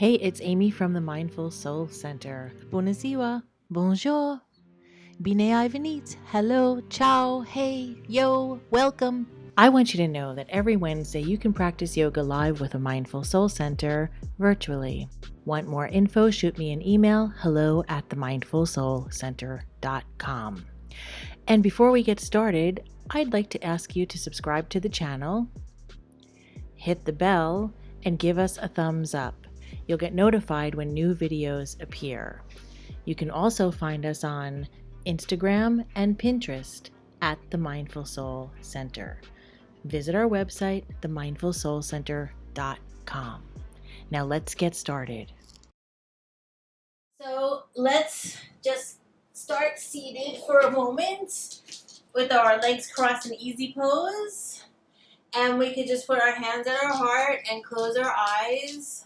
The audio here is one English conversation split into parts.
Hey, it's Amy from the Mindful Soul Center. Buonasera, bonjour, bine ai venite, hello, ciao, hey, yo, welcome. I want you to know that every Wednesday you can practice yoga live with a Mindful Soul Center virtually. Want more info? Shoot me an email, hello@themindfulsoulcenter.com. And before we get started, I'd like to ask you to subscribe to the channel, hit the bell, and give us a thumbs up. You'll get notified when new videos appear. You can also find us on Instagram and Pinterest at the Mindful Soul Center. Visit our website, themindfulsoulcenter.com. Now let's get started. So let's just start seated for a moment with our legs crossed in easy pose. And we could just put our hands at our heart and close our eyes.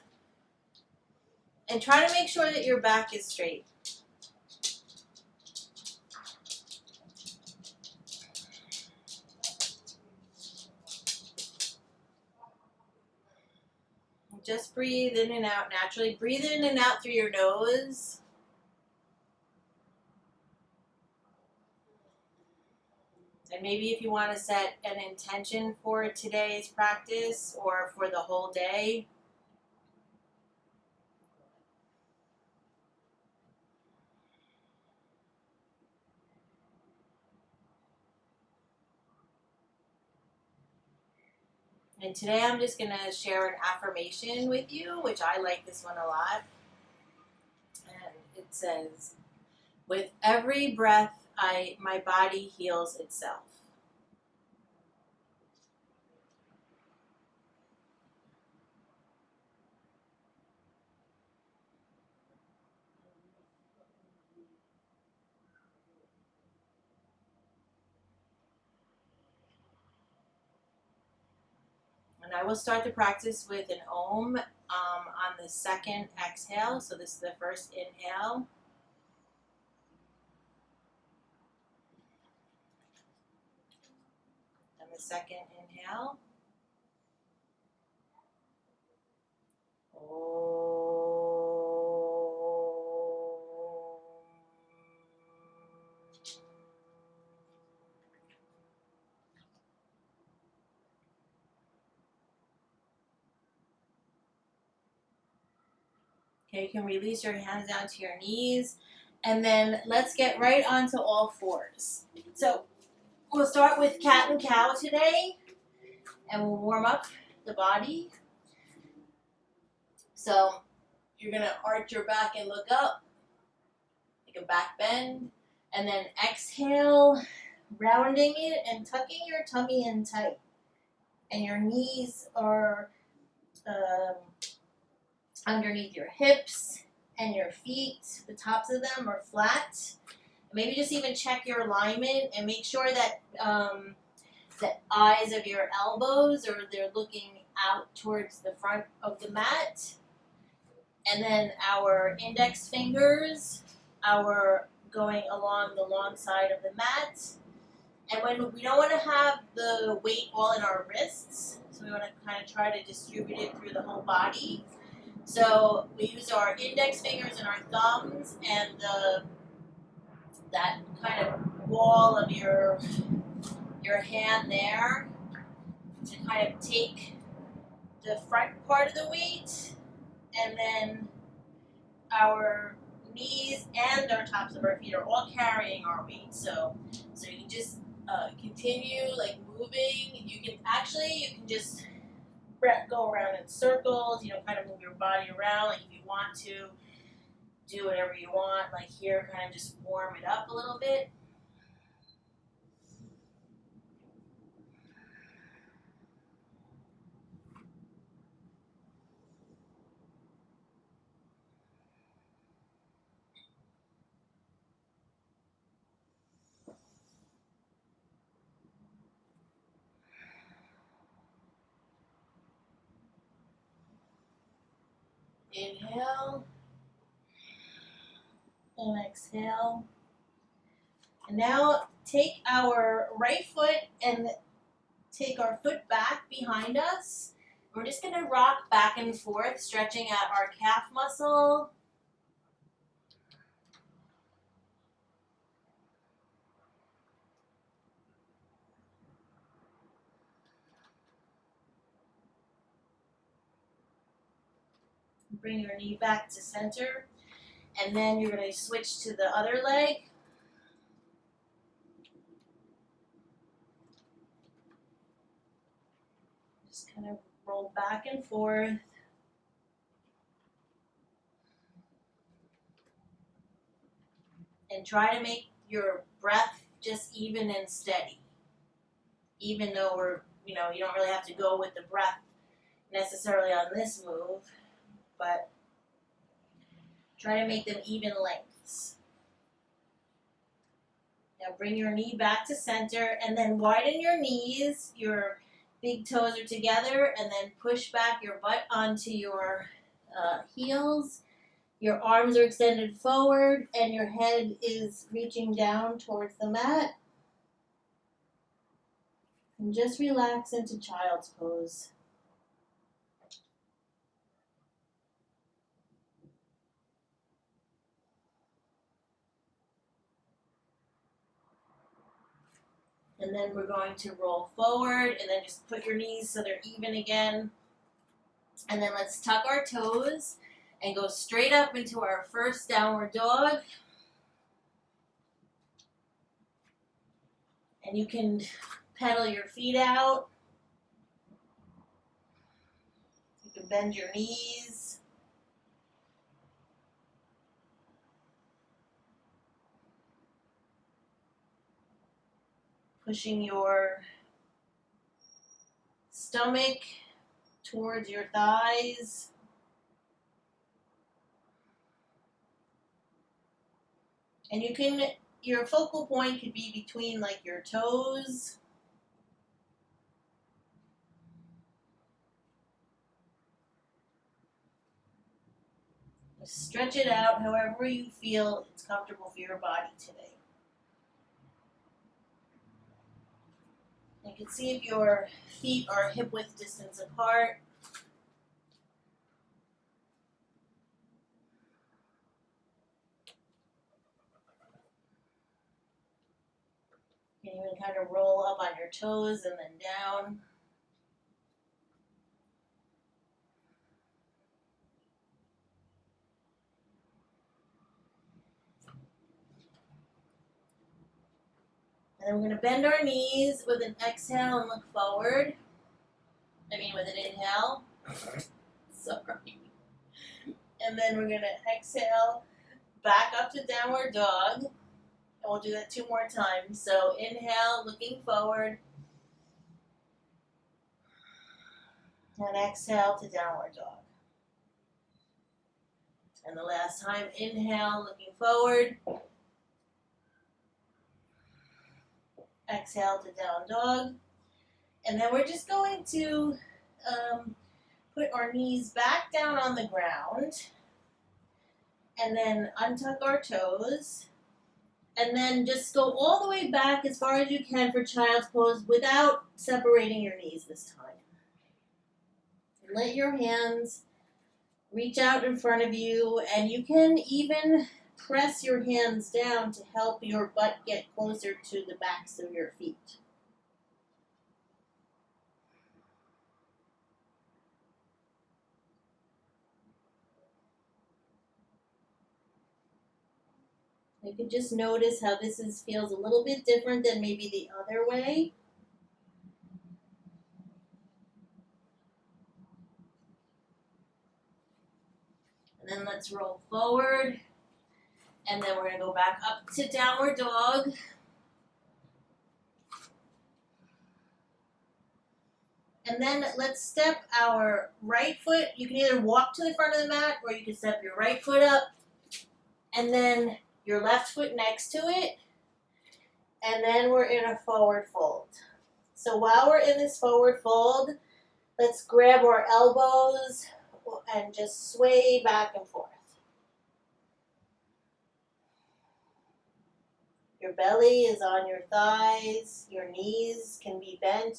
And try to make sure that your back is straight. Just breathe in and out naturally. Breathe in and out through your nose. And maybe if you want to set an intention for today's practice or for the whole day. And today I'm just going to share an affirmation with you, which I like this one a lot. And it says, with every breath, my body heals itself. And I will start the practice with an Om on the second exhale. So this is the first inhale. And the second inhale. Okay, you can release your hands down to your knees. And then let's get right onto all fours. So we'll start with cat and cow today. And we'll warm up the body. So you're going to arch your back and look up. Like a back bend. And then exhale, rounding it and tucking your tummy in tight. And your knees are underneath your hips, and your feet, the tops of them are flat. Maybe just even check your alignment and make sure that the eyes of your elbows they're looking out towards the front of the mat. And then our index fingers are going along the long side of the mat. And when we don't want to have the weight all in our wrists, so we want to kind of try to distribute it through the whole body. So we use our index fingers and our thumbs and that kind of wall of your hand there to kind of take the front part of the weight, and then our knees and our tops of our feet are all carrying our weight. So you can just continue like moving. You can just go around in circles, kind of move your body around. Like if you want to do whatever you want, like here, kind of just warm it up a little bit. Inhale and exhale. And now take our right foot and take our foot back behind us. We're just going to rock back and forth, stretching out our calf muscle. Bring your knee back to center. And then you're going to switch to the other leg. Just kind of roll back and forth. And try to make your breath just even and steady. Even though you don't really have to go with the breath necessarily on this move, but try to make them even lengths. Now bring your knee back to center and then widen your knees. Your big toes are together, and then push back your butt onto your heels. Your arms are extended forward and your head is reaching down towards the mat. And just relax into child's pose. And then we're going to roll forward and then just put your knees so they're even again. And then let's tuck our toes and go straight up into our first downward dog. And you can pedal your feet out. You can bend your knees. Pushing your stomach towards your thighs. And your focal point could be between like your toes. Just stretch it out however you feel it's comfortable for your body today. You can see if your feet are hip width distance apart. You can even kind of roll up on your toes and then down. And then we're going to bend our knees with an exhale and look forward. With an inhale. Sorry. And then we're going to exhale back up to downward dog. And we'll do that 2 more times. So inhale, looking forward. And exhale to downward dog. And the last time, inhale, looking forward. Exhale to down dog. And then we're just going to put our knees back down on the ground. And then untuck our toes. And then just go all the way back as far as you can for child's pose without separating your knees this time. And let your hands reach out in front of you, and you can even press your hands down to help your butt get closer to the backs of your feet. You can just notice how this feels a little bit different than maybe the other way. And then let's roll forward. And then we're going to go back up to downward dog. And then let's step our right foot. You can either walk to the front of the mat or you can step your right foot up and then your left foot next to it. And then we're in a forward fold. So while we're in this forward fold, let's grab our elbows and just sway back and forth. Your belly is on your thighs. Your knees can be bent.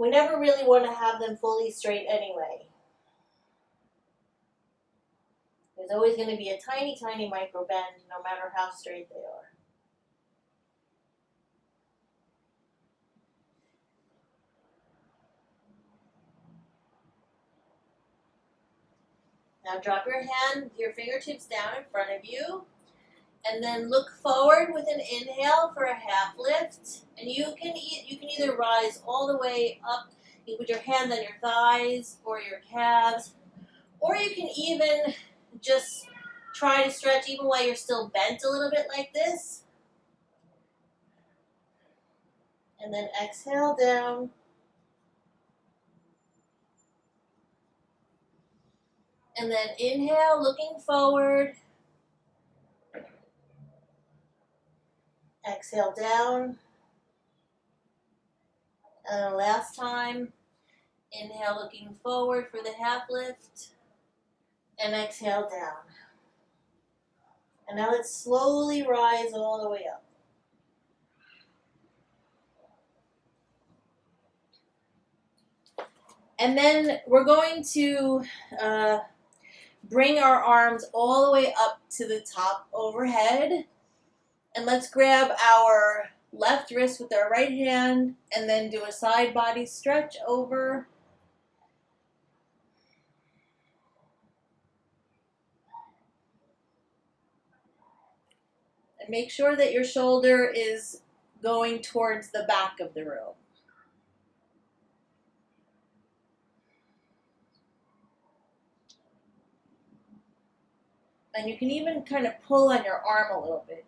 We never really want to have them fully straight anyway. There's always going to be a tiny, tiny micro bend no matter how straight they are. Now drop your fingertips down in front of you, and then look forward with an inhale for a half lift. And you can either rise all the way up, you put your hands on your thighs or your calves, or you can even just try to stretch even while you're still bent a little bit like this. And then exhale down. And then inhale, looking forward. Exhale down. And last time, inhale, looking forward for the half lift. And exhale down. And now let's slowly rise all the way up. And then we're going to bring our arms all the way up to the top overhead. And let's grab our left wrist with our right hand and then do a side body stretch over. And make sure that your shoulder is going towards the back of the room. And you can even kind of pull on your arm a little bit.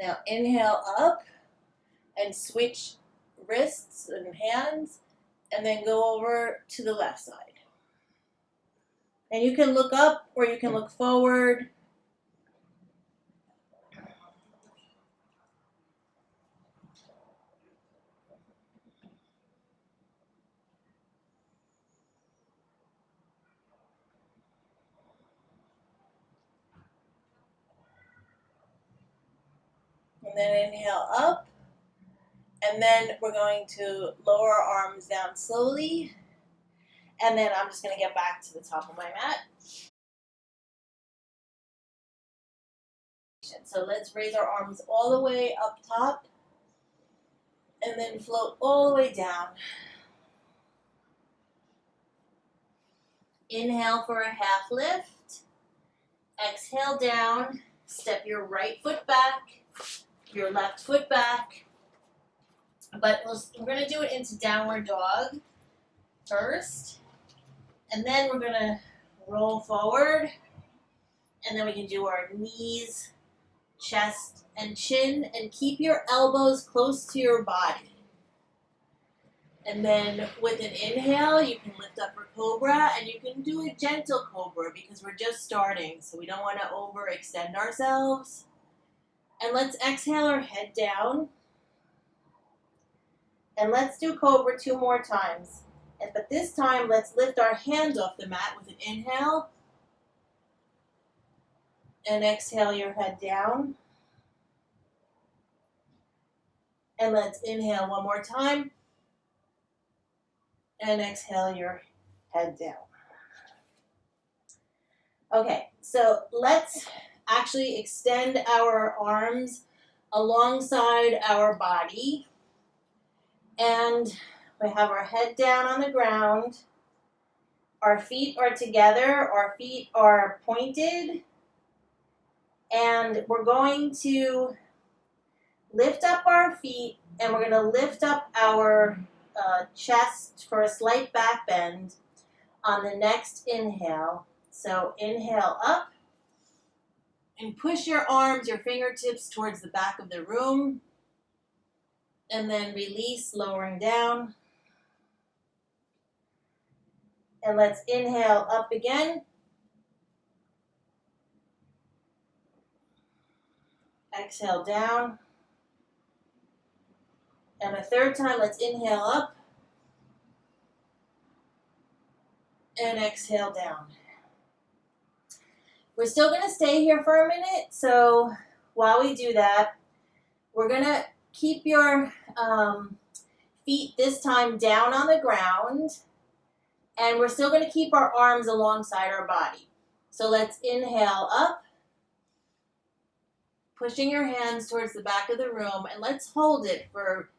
Now inhale up and switch wrists and hands, and then go over to the left side. And you can look up or you can look forward. And then inhale up. And then we're going to lower our arms down slowly. And then I'm just going to get back to the top of my mat. So let's raise our arms all the way up top. And then float all the way down. Inhale for a half lift. Exhale down. Step your right foot back. Your left foot back. But we're going to do it into downward dog first. And then we're going to roll forward. And then we can do our knees, chest, and chin. And keep your elbows close to your body. And then with an inhale, you can lift up for cobra. And you can do a gentle cobra because we're just starting. So we don't want to overextend ourselves. And let's exhale our head down. And let's do cobra 2 more times. But this time, let's lift our hands off the mat with an inhale. And exhale your head down. And let's inhale 1 more time. And exhale your head down. Okay, so let's actually extend our arms alongside our body. And we have our head down on the ground. Our feet are together. Our feet are pointed. And we're going to lift up our feet. And we're going to lift up our chest for a slight back bend on the next inhale. So inhale up. And push your arms, your fingertips towards the back of the room. And then release, lowering down. And let's inhale up again. Exhale down. And a third time, let's inhale up. And exhale down. We're still going to stay here for a minute, so while we do that, we're going to keep your feet this time down on the ground, and we're still going to keep our arms alongside our body. So let's inhale up, pushing your hands towards the back of the room, and let's hold it for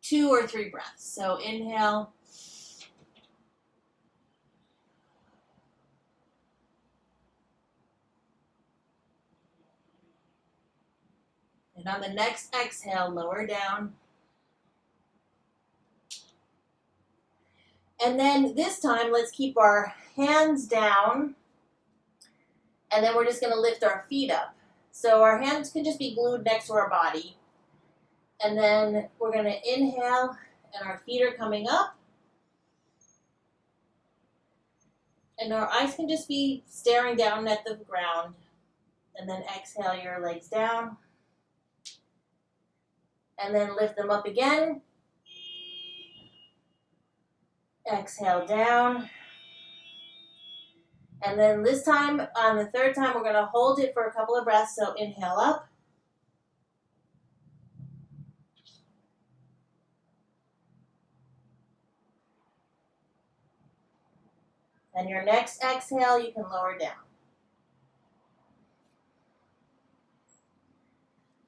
2 or 3 breaths. So inhale. And on the next exhale, lower down. And then this time, let's keep our hands down, and then we're just going to lift our feet up. So our hands can just be glued next to our body. And then we're going to inhale, and our feet are coming up. And our eyes can just be staring down at the ground. And then exhale your legs down. And then lift them up again. Exhale down. And then this time, on the third time, we're going to hold it for a couple of breaths. So inhale up. And your next exhale, you can lower down.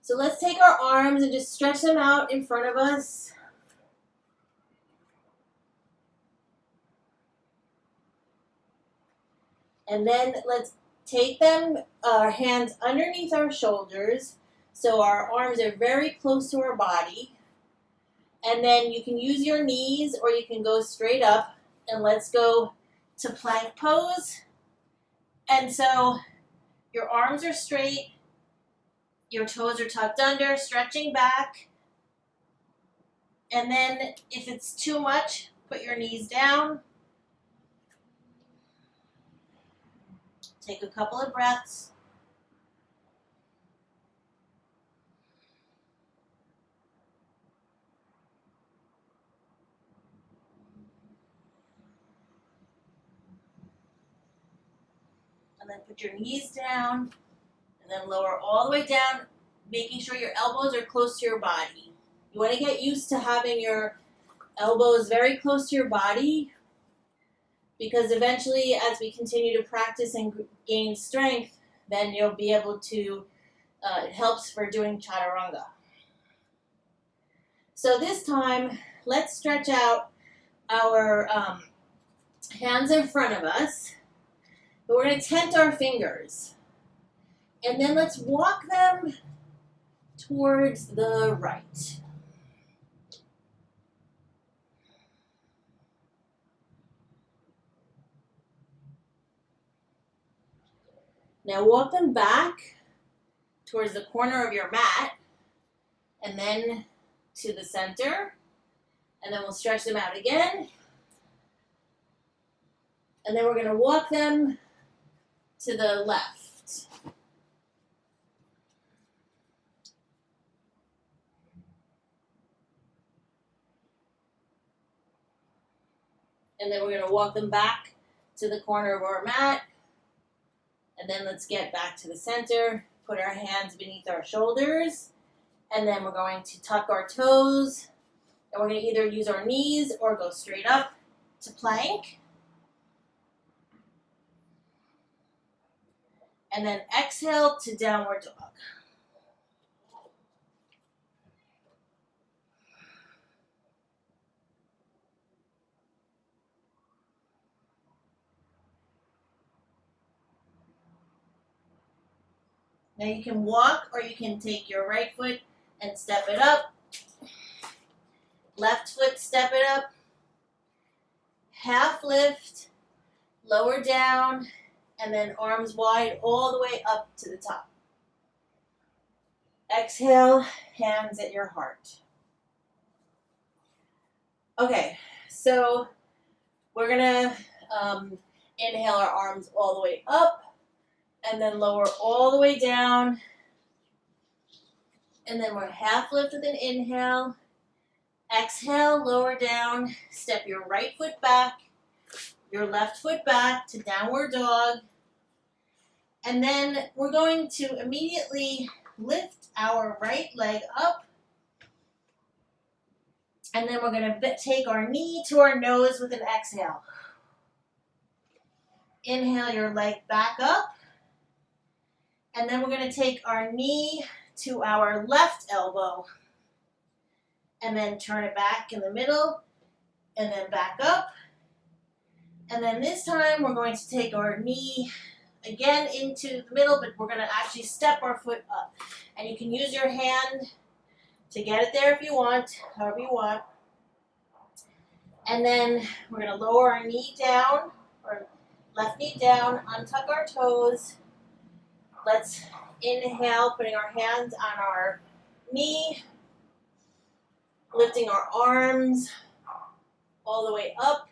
So let's take our arms and just stretch them out in front of us. And then let's take them, our hands underneath our shoulders, so our arms are very close to our body. And then you can use your knees, or you can go straight up. And let's go to plank pose. And so your arms are straight, your toes are tucked under, stretching back. And then if it's too much, put your knees down. Take a couple of breaths. And then put your knees down, and then lower all the way down, making sure your elbows are close to your body. You want to get used to having your elbows very close to your body, because eventually, as we continue to practice and gain strength, then you'll be able to, it helps for doing chaturanga. So this time, let's stretch out our hands in front of us. But we're going to tent our fingers. And then let's walk them towards the right. Now walk them back towards the corner of your mat, and then to the center. And then we'll stretch them out again. And then we're going to walk them to the left. And then we're going to walk them back to the corner of our mat. And then let's get back to the center. Put our hands beneath our shoulders. And then we're going to tuck our toes. And we're going to either use our knees or go straight up to plank. And then exhale to downward dog. Now you can walk, or you can take your right foot and step it up. Left foot, step it up. Half lift, lower down, and then arms wide all the way up to the top. Exhale, hands at your heart. Okay, so we're gonna inhale our arms all the way up, and then lower all the way down. And then we're half lift with an inhale. Exhale, lower down. Step your right foot back, your left foot back to downward dog. And then we're going to immediately lift our right leg up. And then we're going to take our knee to our nose with an exhale. Inhale your leg back up. And then we're going to take our knee to our left elbow. And then turn it back in the middle. And then back up. And then this time we're going to take our knee again into the middle, but we're going to actually step our foot up. And you can use your hand to get it there if you want, however you want. And then we're going to lower our knee down, or left knee down, untuck our toes. Let's inhale, putting our hands on our knee, lifting our arms all the way up.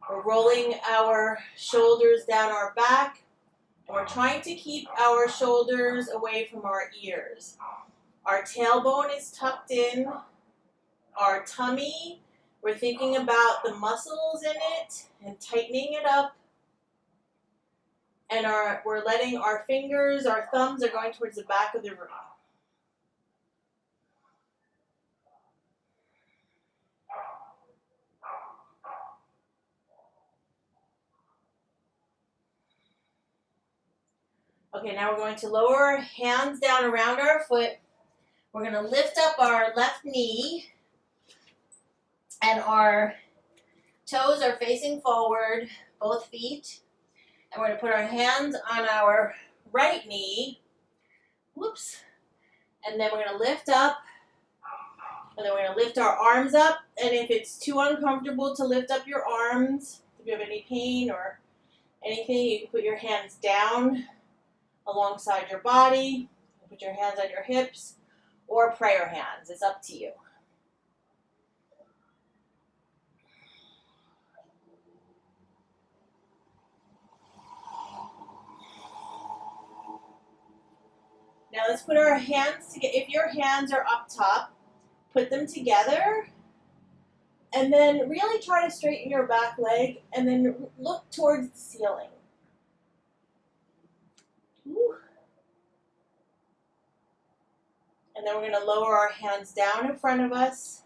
We're rolling our shoulders down our back, and we're trying to keep our shoulders away from our ears. Our tailbone is tucked in. Our tummy, we're thinking about the muscles in it and tightening it up. And we're letting our fingers, our thumbs are going towards the back of the room. Okay, now we're going to lower our hands down around our foot. We're going to lift up our left knee, and our toes are facing forward, both feet. And we're going to put our hands on our right knee. Whoops. And then we're going to lift up, and then we're going to lift our arms up. And if it's too uncomfortable to lift up your arms, if you have any pain or anything, you can put your hands down alongside your body. Put your hands on your hips or prayer hands. It's up to you. Now let's put our hands together. If your hands are up top, put them together. And then really try to straighten your back leg and then look towards the ceiling. Woo. And then we're going to lower our hands down in front of us.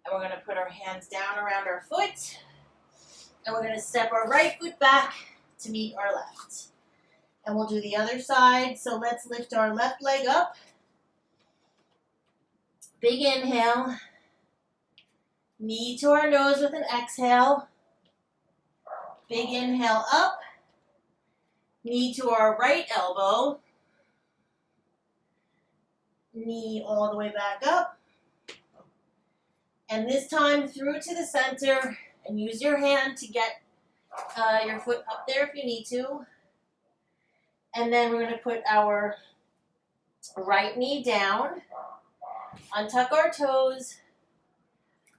And we're going to put our hands down around our foot. And we're going to step our right foot back to meet our left. And we'll do the other side. So let's lift our left leg up. Big inhale. Knee to our nose with an exhale. Big inhale up. Knee to our right elbow. Knee all the way back up. And this time through to the center, and use your hand to get your foot up there if you need to. And then we're going to put our right knee down, untuck our toes,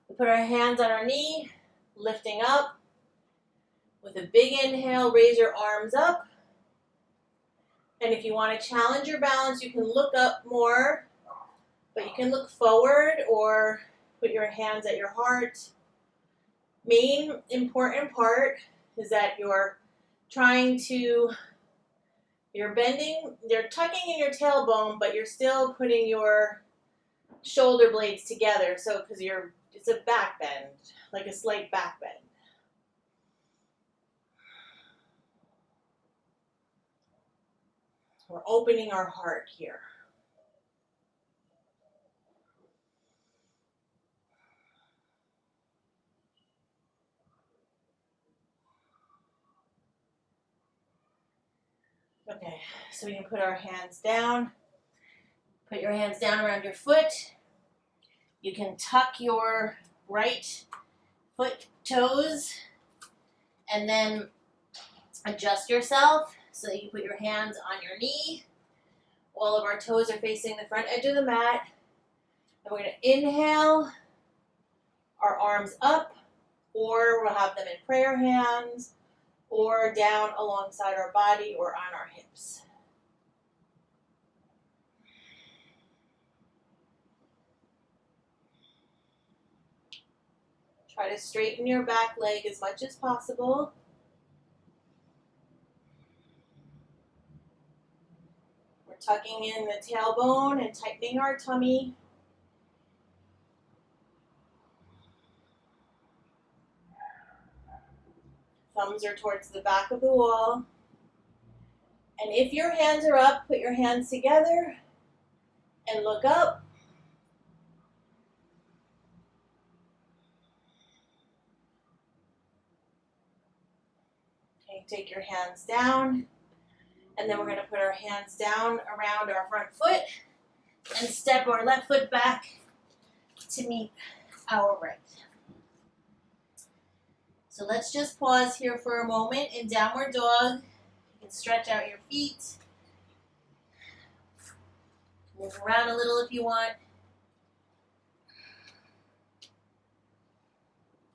we put our hands on our knee, lifting up. With a big inhale, raise your arms up. And if you want to challenge your balance, you can look up more, but you can look forward or put your hands at your heart. Main important part is that you're bending, you're tucking in your tailbone, but you're still putting your shoulder blades together. So, because it's a back bend, like a slight back bend. We're opening our heart here. Okay, so we can put our hands down. Put your hands down around your foot. You can tuck your right foot toes and then adjust yourself so that you put your hands on your knee. All of our toes are facing the front edge of the mat. And we're going to inhale our arms up, or we'll have them in prayer hands, or down alongside our body or on our hips. Try to straighten your back leg as much as possible. Tucking in the tailbone and tightening our tummy. Thumbs are towards the back of the wall. And if your hands are up, put your hands together and look up. Okay, take your hands down. And then we're going to put our hands down around our front foot and step our left foot back to meet our right. So let's just pause here for a moment in downward dog. You can stretch out your feet. Move around a little if you want.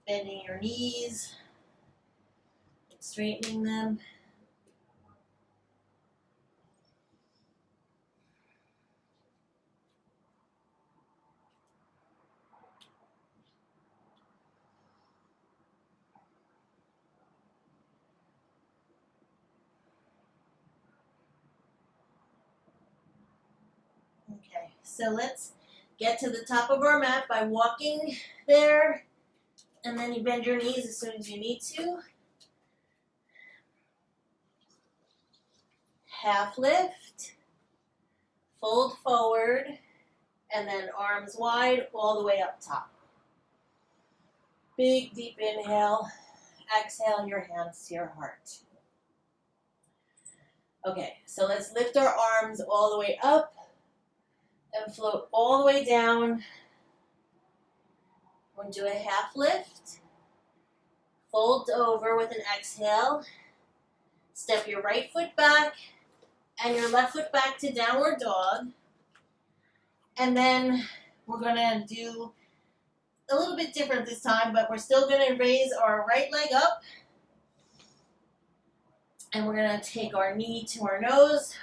Bending your knees, straightening them. Okay, so let's get to the top of our mat by walking there, and then you bend your knees as soon as you need to. Half lift, fold forward, and then arms wide all the way up top. Big, deep inhale. Exhale your hands to your heart. Okay, so let's lift our arms all the way up and float all the way down. We're going to do a half lift. Fold over with an exhale. Step your right foot back and your left foot back to downward dog. And then we're going to do a little bit different this time, but we're still going to raise our right leg up. And we're going to take our knee to our nose.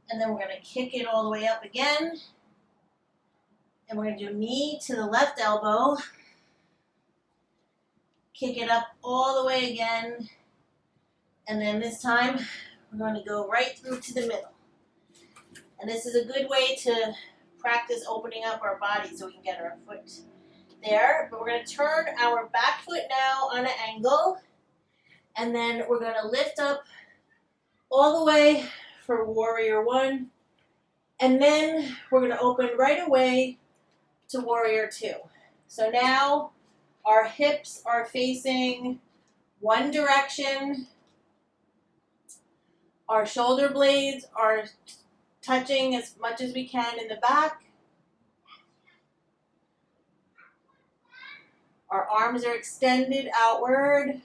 And then we're going to kick it all the way up again. And we're going to do knee to the left elbow. Kick it up all the way again. And then this time, we're going to go right through to the middle. And this is a good way to practice opening up our body so we can get our foot there. But we're going to turn our back foot now on an angle. And then we're going to lift up all the way for warrior one. And then we're going to open right away to warrior two. So now our hips are facing one direction. Our shoulder blades are touching as much as we can in the back. Our arms are extended outward.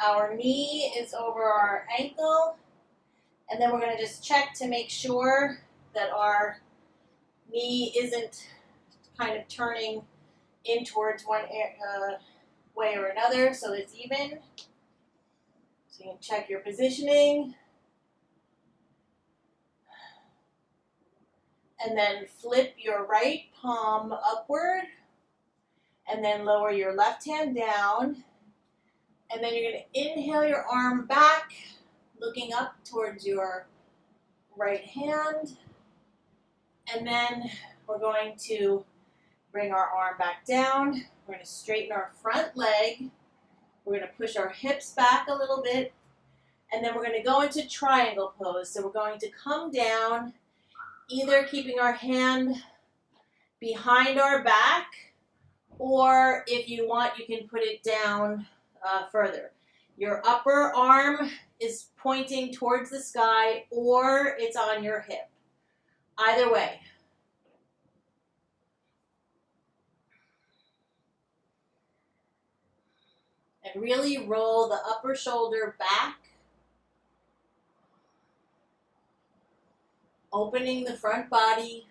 Our knee is over our ankle. And then we're going to just check to make sure that our knee isn't kind of turning in towards one way or another so it's even. So you can check your positioning. And then flip your right palm upward. And then lower your left hand down. And then you're going to inhale your arm back, looking up towards your right hand. And then we're going to bring our arm back down. We're going to straighten our front leg. We're going to push our hips back a little bit. And then we're going to go into triangle pose. So we're going to come down, either keeping our hand behind our back, or if you want, you can put it down further. Your upper arm is pointing towards the sky, or it's on your hip. Either way. And really roll the upper shoulder back, opening the front body.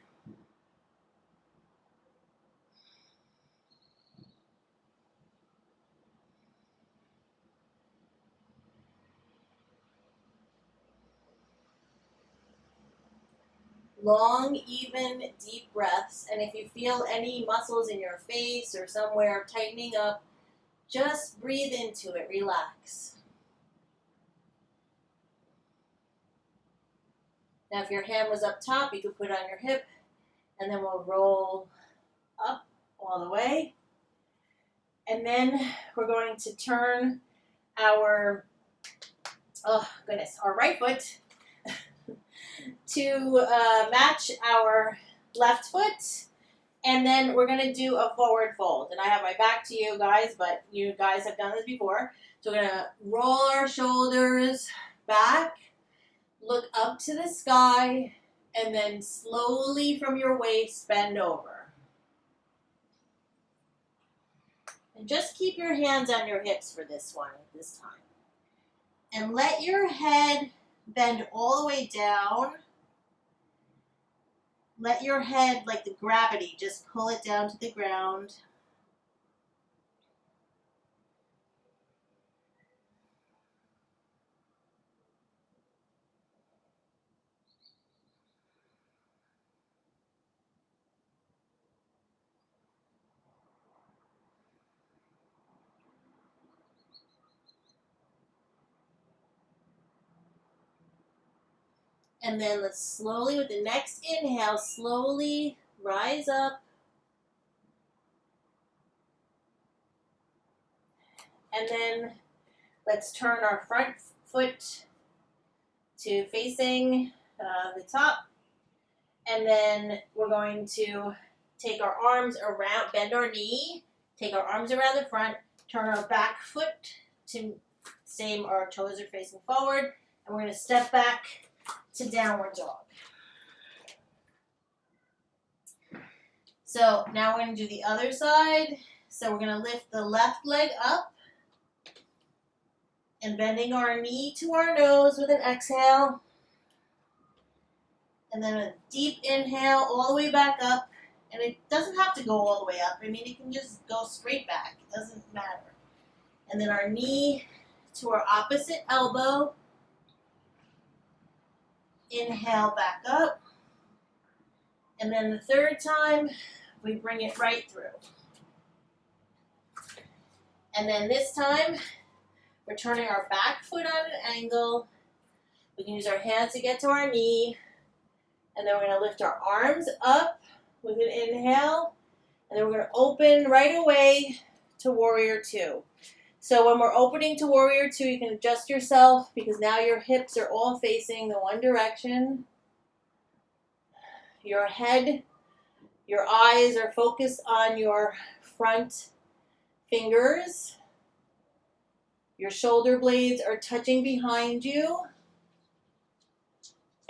Long, even, deep breaths. And if you feel any muscles in your face or somewhere tightening up, just breathe into it, relax. Now if your hand was up top, you could put it on your hip, and then we'll roll up all the way. And then we're going to turn our, oh goodness, our right foot to match our left foot. And then we're going to do a forward fold. And I have my back to you guys, but you guys have done this before. So we're going to roll our shoulders back, look up to the sky, and then slowly from your waist bend over. And just keep your hands on your hips for this one this time. And let your head bend all the way down. Let your head, like the gravity, just pull it down to the ground. And then let's slowly, with the next inhale, slowly rise up. And then let's turn our front foot to facing the top. And then we're going to take our arms around, bend our knee, take our arms around the front, turn our back foot to same, our toes are facing forward, and we're going to step back to downward dog. So now we're going to do the other side. So we're going to lift the left leg up and bending our knee to our nose with an exhale. And then a deep inhale all the way back up. And it doesn't have to go all the way up. I mean, it can just go straight back. It doesn't matter. And then our knee to our opposite elbow. Inhale back up. And then the third time, we bring it right through. And then this time, we're turning our back foot on an angle. We can use our hands to get to our knee. And then we're going to lift our arms up with an inhale. And then we're going to open right away to Warrior Two. So when we're opening to Warrior Two, you can adjust yourself because now your hips are all facing the one direction. Your head, your eyes are focused on your front fingers. Your shoulder blades are touching behind you.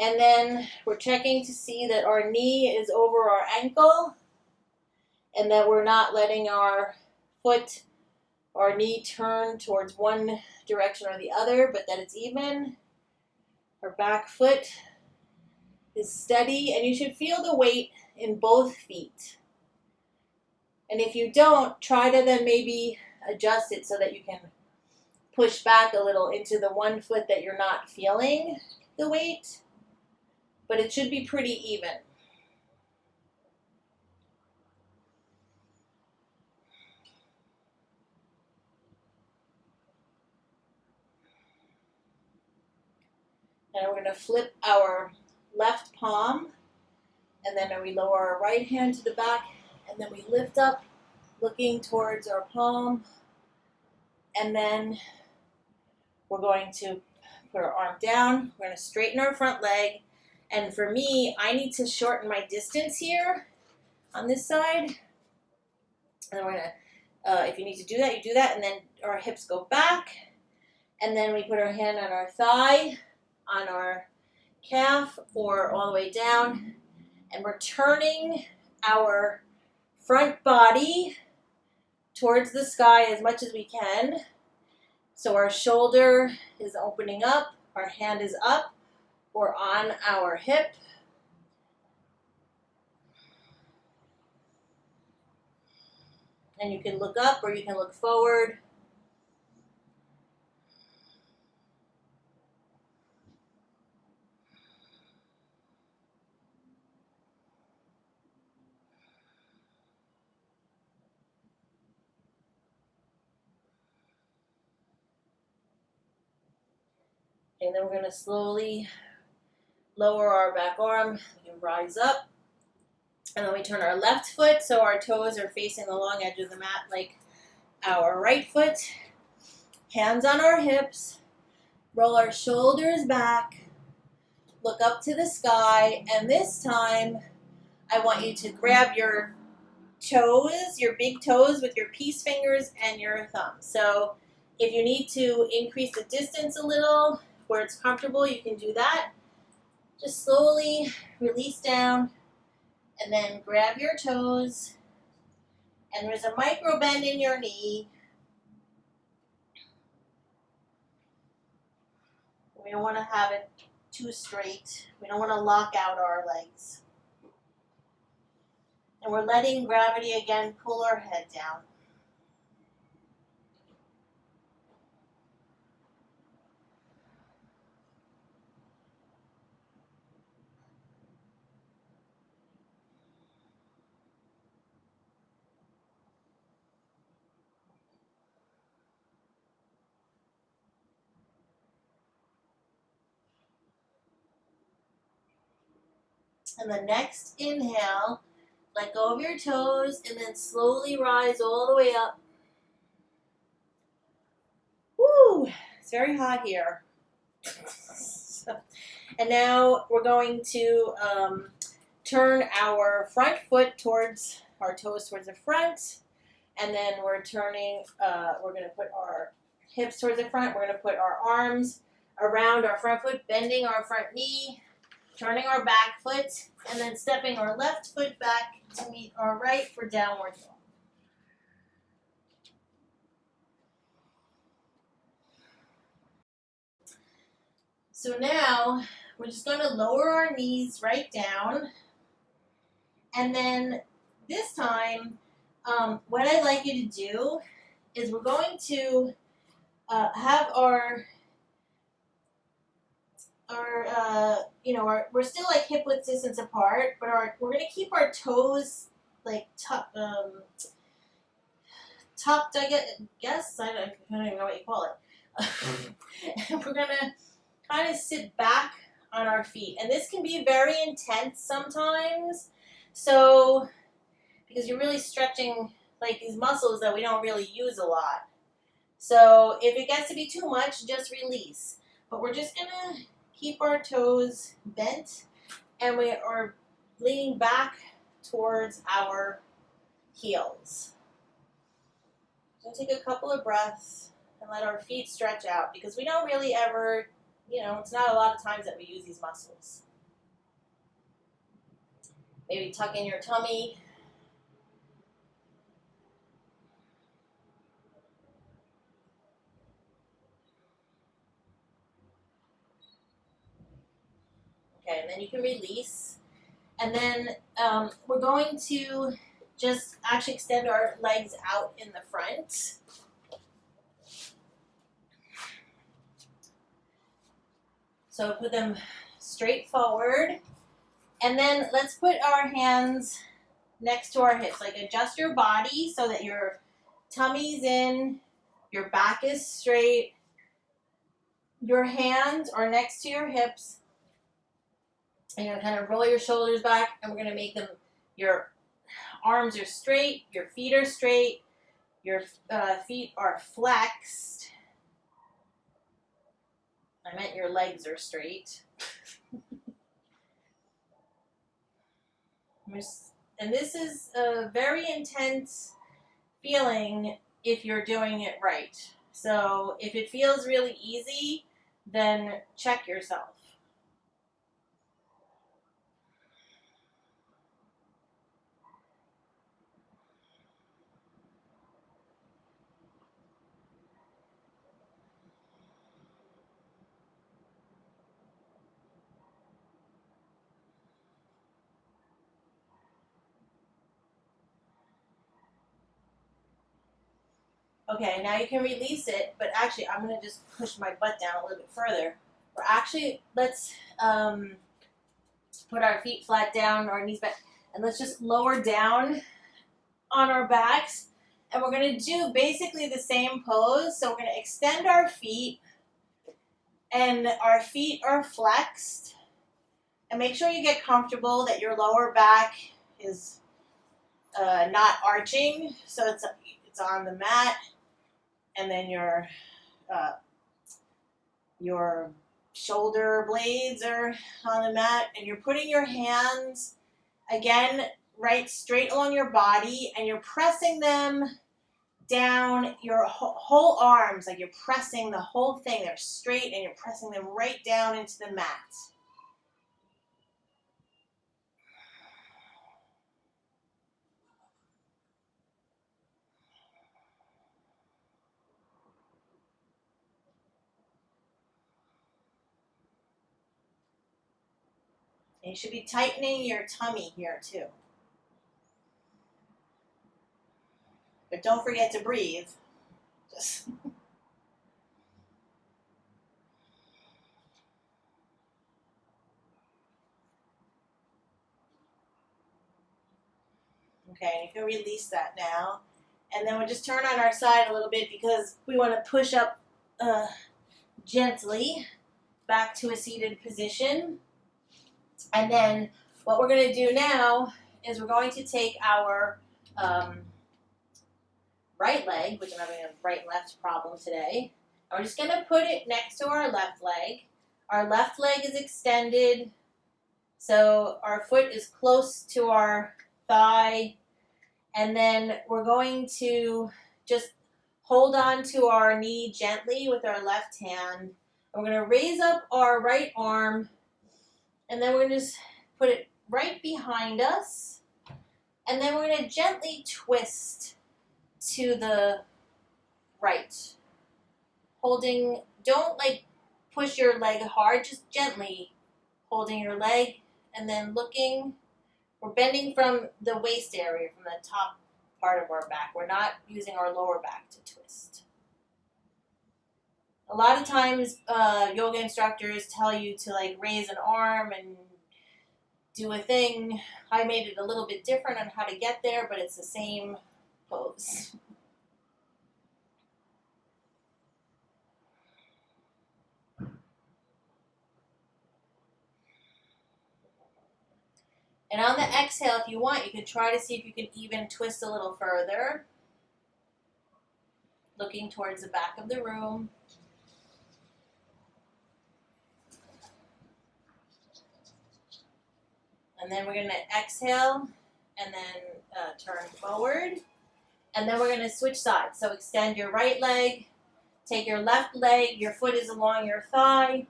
And then we're checking to see that our knee is over our ankle and that we're not letting our foot or knee turn towards one direction or the other, but that it's even. Our back foot is steady, and you should feel the weight in both feet. And if you don't, try to then maybe adjust it so that you can push back a little into the one foot that you're not feeling the weight. But it should be pretty even. And we're going to flip our left palm, and then we lower our right hand to the back, and then we lift up, looking towards our palm, and then we're going to put our arm down. We're going to straighten our front leg, and for me, I need to shorten my distance here on this side. And then we're going to, if you need to do that, you do that, and then our hips go back, and then we put our hand on our thigh, on our calf, or all the way down, and we're turning our front body towards the sky as much as we can. So our shoulder is opening up, our hand is up, or on our hip. And you can look up or you can look forward. And then we're going to slowly lower our back arm, we can rise up. And then we turn our left foot so our toes are facing the long edge of the mat like our right foot. Hands on our hips. Roll our shoulders back. Look up to the sky. And this time, I want you to grab your toes, your big toes with your peace fingers and your thumb. So if you need to increase the distance a little where it's comfortable, you can do that. Just slowly release down and then grab your toes. And there's a micro bend in your knee. We don't want to have it too straight. We don't want to lock out our legs. And we're letting gravity again pull our head down. And the next inhale, let go of your toes and then slowly rise all the way up. Woo! It's very hot here. And now we're going to turn our front foot towards our toes towards the front. And then we're turning, we're going to put our hips towards the front. We're going to put our arms around our front foot, bending our front knee, turning our back foot, and then stepping our left foot back to meet our right for downward dog. So now we're just going to lower our knees right down. And then this time, what I'd like you to do is we're going to have we're still like hip width distance apart, but we're going to keep our toes like tucked, I guess. I don't even know what you call it. And we're going to kind of sit back on our feet. And this can be very intense sometimes. So, because you're really stretching like these muscles that we don't really use a lot. So if it gets to be too much, just release. But we're just going to keep our toes bent and we are leaning back towards our heels. So take a couple of breaths and let our feet stretch out because we don't really ever, it's not a lot of times that we use these muscles. Maybe tuck in your tummy. Okay, and then you can release. And then we're going to just actually extend our legs out in the front. So put them straight forward. And then let's put our hands next to our hips. Like adjust your body so that your tummy's in, your back is straight. Your hands are next to your hips. And you're going to kind of roll your shoulders back, and we're going to make them, your arms are straight, your feet are straight, your feet are flexed. I meant your legs are straight. And this is a very intense feeling if you're doing it right. So if it feels really easy, then check yourself. Okay, now you can release it, but actually I'm going to just push my butt down a little bit further. Let's put our feet flat down, our knees back, and let's just lower down on our backs. And we're going to do basically the same pose. So we're going to extend our feet, and our feet are flexed. And make sure you get comfortable that your lower back is not arching, so it's on the mat, and then uh, your shoulder blades are on the mat, and you're putting your hands again right straight along your body, and you're pressing them down your whole arms, like you're pressing the whole thing. They're straight, and you're pressing them right down into the mat. And you should be tightening your tummy here too. But don't forget to breathe. Just okay, you can release that now. And then we'll just turn on our side a little bit because we want to push up gently back to a seated position. And then what we're going to do now is we're going to take our right leg, which I'm having a right and left problem today. And we're just going to put it next to our left leg. Our left leg is extended, so our foot is close to our thigh. And then we're going to just hold on to our knee gently with our left hand. We're going to raise up our right arm, and then we're going to just put it right behind us. And then we're going to gently twist to the right. Holding, don't like push your leg hard, just gently holding your leg and then looking. We're bending from the waist area, from the top part of our back. We're not using our lower back to twist. A lot of times yoga instructors tell you to like raise an arm and do a thing. I made it a little bit different on how to get there, but it's the same pose. And on the exhale, if you want, you can try to see if you can even twist a little further. Looking towards the back of the room. And then we're going to exhale and then turn forward. And then we're going to switch sides. So extend your right leg. Take your left leg. Your foot is along your thigh.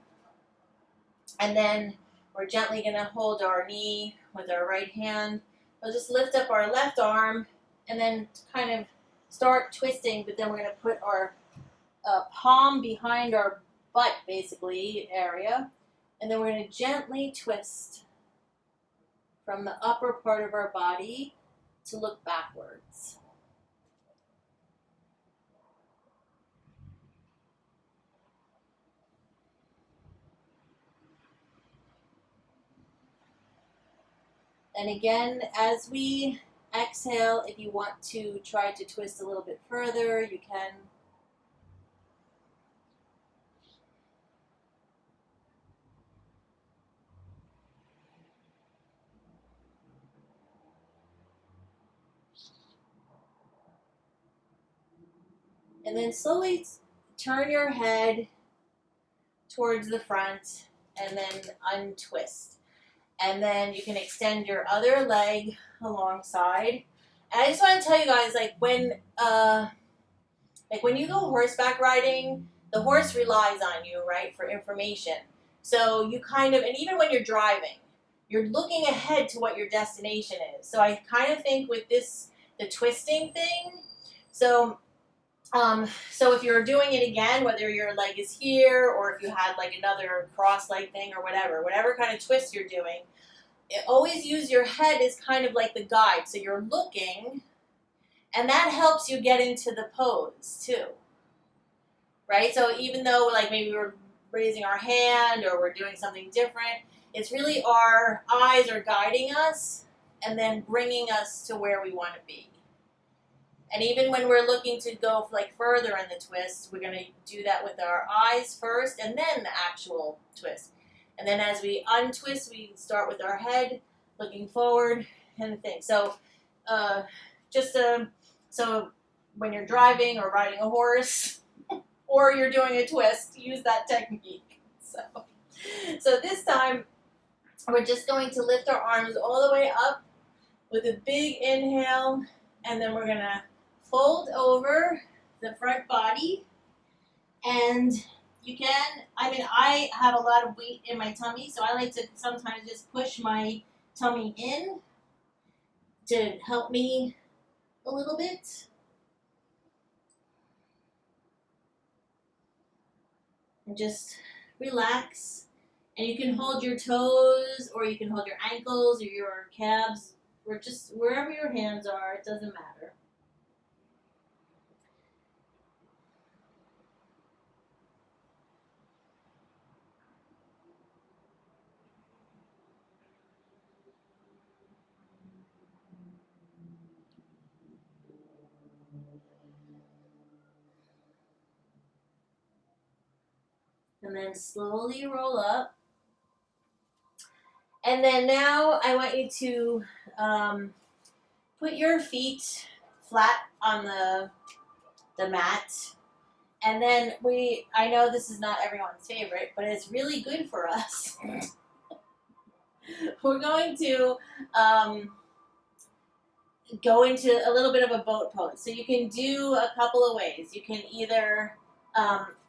And then we're gently going to hold our knee with our right hand. We'll just lift up our left arm and then kind of start twisting. But then we're going to put our palm behind our butt, basically, area. And then we're going to gently twist from the upper part of our body to look backwards. And again, as we exhale, if you want to try to twist a little bit further, you can. And then slowly turn your head towards the front and then untwist. And then you can extend your other leg alongside. And I just want to tell you guys, like when you go horseback riding, the horse relies on you, right, for information. So you kind of, and even when you're driving, you're looking ahead to what your destination is. So I kind of think with this, the twisting thing, so if you're doing it again, whether your leg is here or if you had like another cross leg thing or whatever kind of twist you're doing, always use your head as kind of like the guide. So you're looking, and that helps you get into the pose too, right? So even though like maybe we're raising our hand or we're doing something different, it's really our eyes are guiding us and then bringing us to where we want to be. And even when we're looking to go like further in the twist, we're going to do that with our eyes first and then the actual twist. And then as we untwist, we start with our head looking forward and the thing. So, so when you're driving or riding a horse, or you're doing a twist, use that technique. So this time, we're just going to lift our arms all the way up with a big inhale, and then we're going to fold over the front body. And you can, I have a lot of weight in my tummy, so I like to sometimes just push my tummy in to help me a little bit. And just relax. And you can hold your toes, or you can hold your ankles or your calves, or just wherever your hands are, it doesn't matter. And then slowly roll up. And then now I want you to put your feet flat on the mat. And then I know this is not everyone's favorite, but it's really good for us. We're going to go into a little bit of a boat pose. So you can do a couple of ways. You can either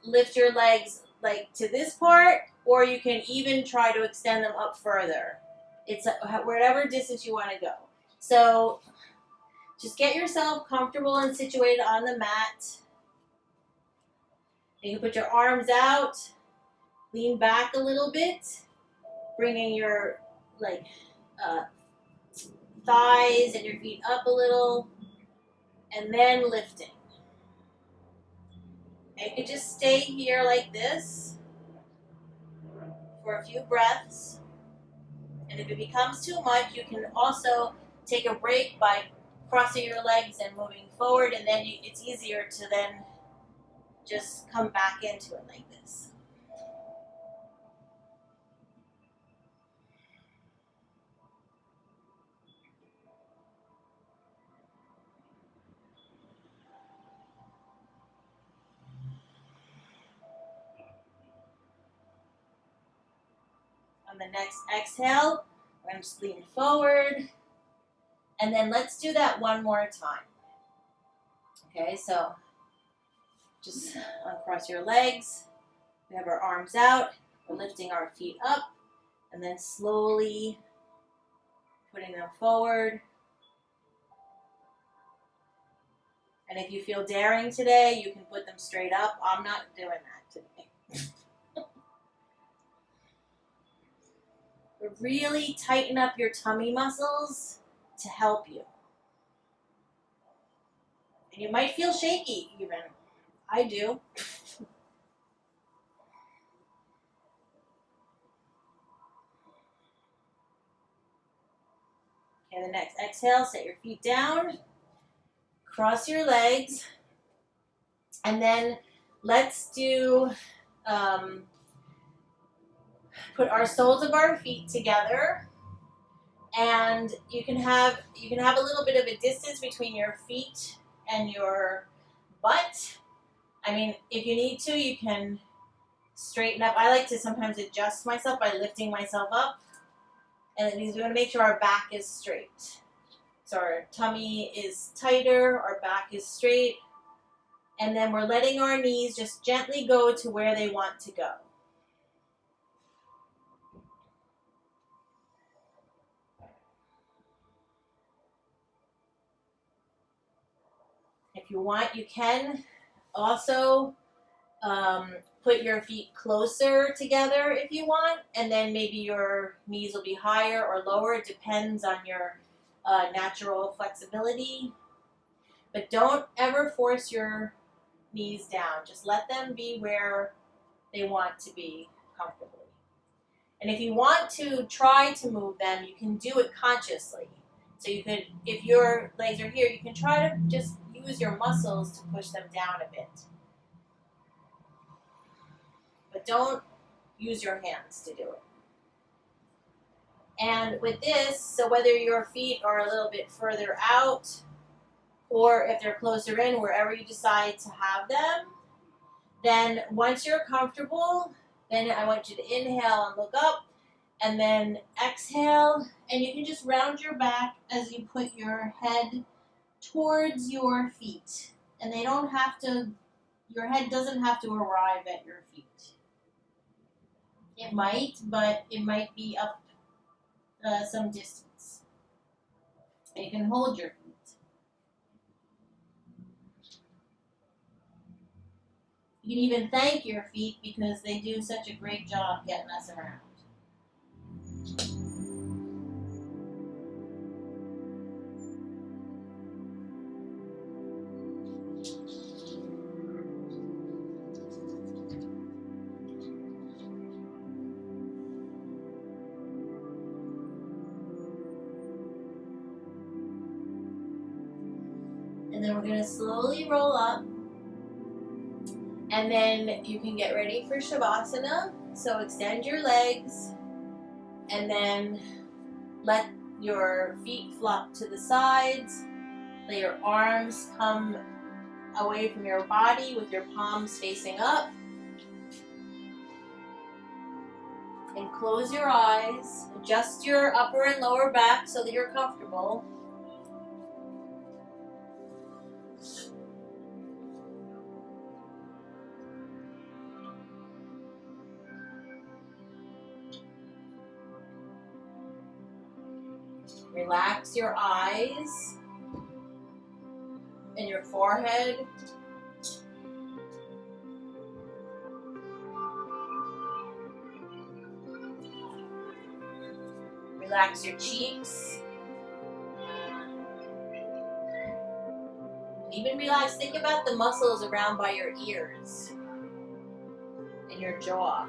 lift your legs like to this part, or you can even try to extend them up further. It's whatever distance you want to go. So just get yourself comfortable and situated on the mat. You can put your arms out, lean back a little bit, bringing your thighs and your feet up a little, and then lifting. And you can just stay here like this for a few breaths. And if it becomes too much, you can also take a break by crossing your legs and moving forward, and then it's easier to then just come back into it like this. On the next exhale, we're going to just lean forward. And then let's do that one more time. Okay, so just uncross your legs. We have our arms out. We're lifting our feet up. And then slowly putting them forward. And if you feel daring today, you can put them straight up. I'm not doing that today. But really tighten up your tummy muscles to help you. And you might feel shaky even. I do. Okay, the next exhale, set your feet down. Cross your legs. And then let's do, put our soles of our feet together. And you can have a little bit of a distance between your feet and your butt. I mean, if you need to, you can straighten up. I like to sometimes adjust myself by lifting myself up. And we want to make sure our back is straight. So our tummy is tighter, our back is straight. And then we're letting our knees just gently go to where they want to go. If you want, you can also put your feet closer together if you want, and then maybe your knees will be higher or lower. It depends on your natural flexibility. But don't ever force your knees down. Just let them be where they want to be comfortably. And if you want to try to move them, you can do it consciously. So you could, if your legs are here, you can try to just use your muscles to push them down a bit. But don't use your hands to do it. And with this, so whether your feet are a little bit further out or if they're closer in, wherever you decide to have them, then once you're comfortable, then I want you to inhale and look up, and then exhale, and you can just round your back as you put your head towards your feet. And they don't have to, your head doesn't have to arrive at your feet. It might, but it might be up some distance. And you can hold your feet. You can even thank your feet because they do such a great job getting us around. And then we're going to slowly roll up. And then you can get ready for Shavasana. So extend your legs. And then let your feet flop to the sides. Let your arms come away from your body with your palms facing up. And close your eyes. Adjust your upper and lower back so that you're comfortable. Relax your eyes and your forehead. Relax your cheeks. And even relax, think about the muscles around by your ears and your jaw.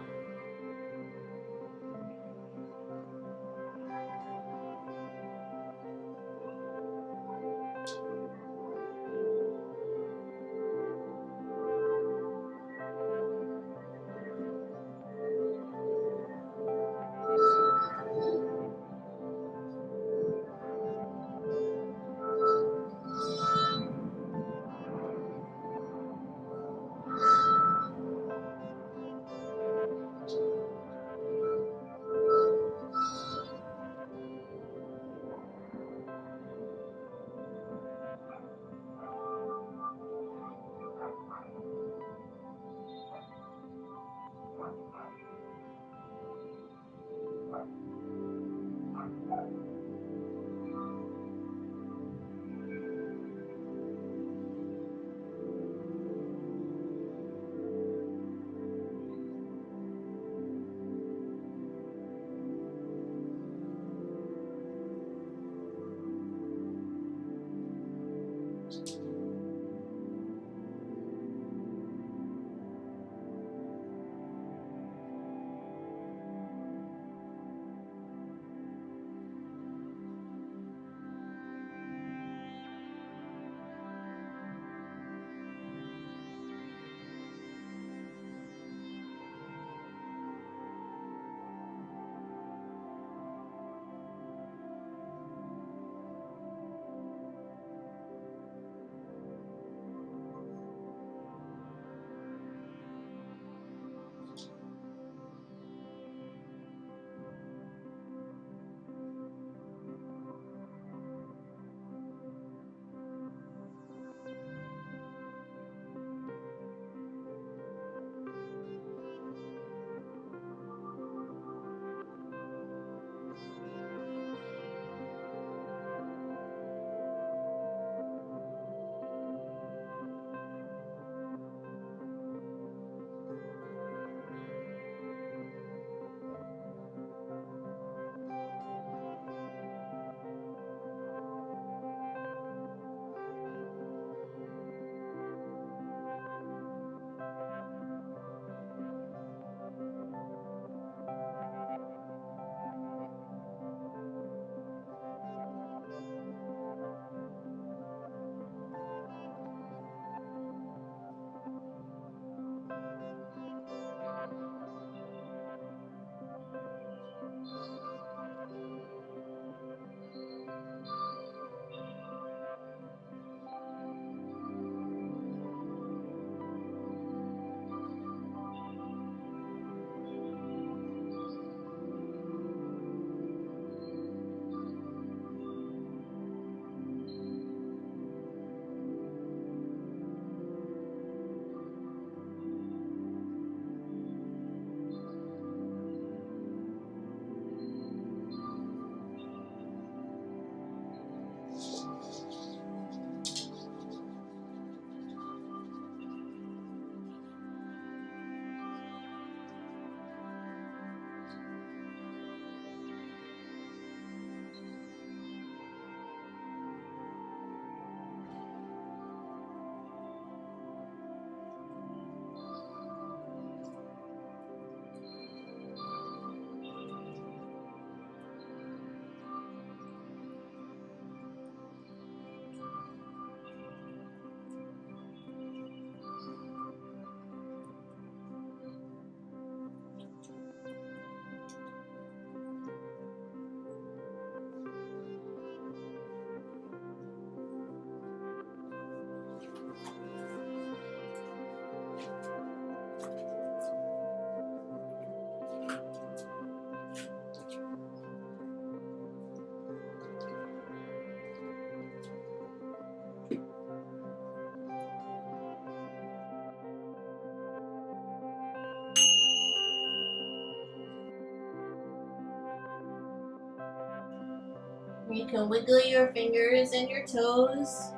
You can wiggle your fingers and your toes.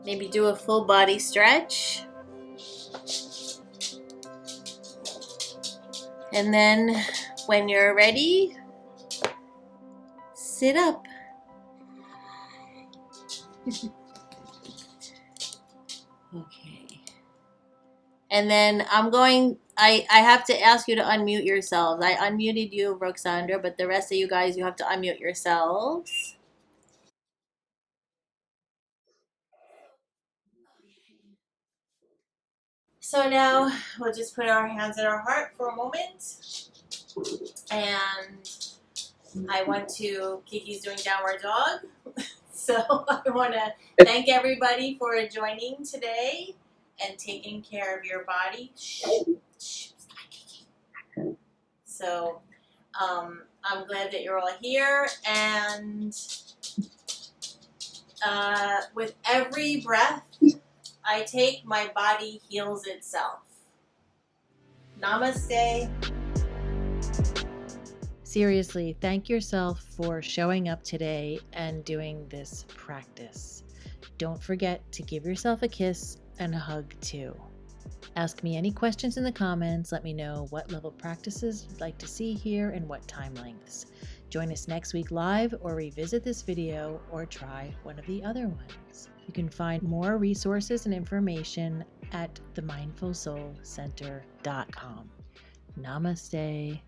Maybe do a full body stretch. And then when you're ready, sit up. Okay. And then I have to ask you to unmute yourselves. I unmuted you, Roxandra, but the rest of you guys, you have to unmute yourselves. So now we'll just put our hands at our heart for a moment. And I want to, Kiki's doing downward dog. So I want to thank everybody for joining today and taking care of your body. Shh, so I'm glad that you're all here, and with every breath I take, my body heals itself. Namaste. Seriously, thank yourself for showing up today and doing this practice. Don't forget to give yourself a kiss and a hug too. Ask me any questions in the comments. Let me know what level practices you'd like to see here and what time lengths. Join us next week live, or revisit this video or try one of the other ones. You can find more resources and information at themindfulsoulcenter.com. Namaste.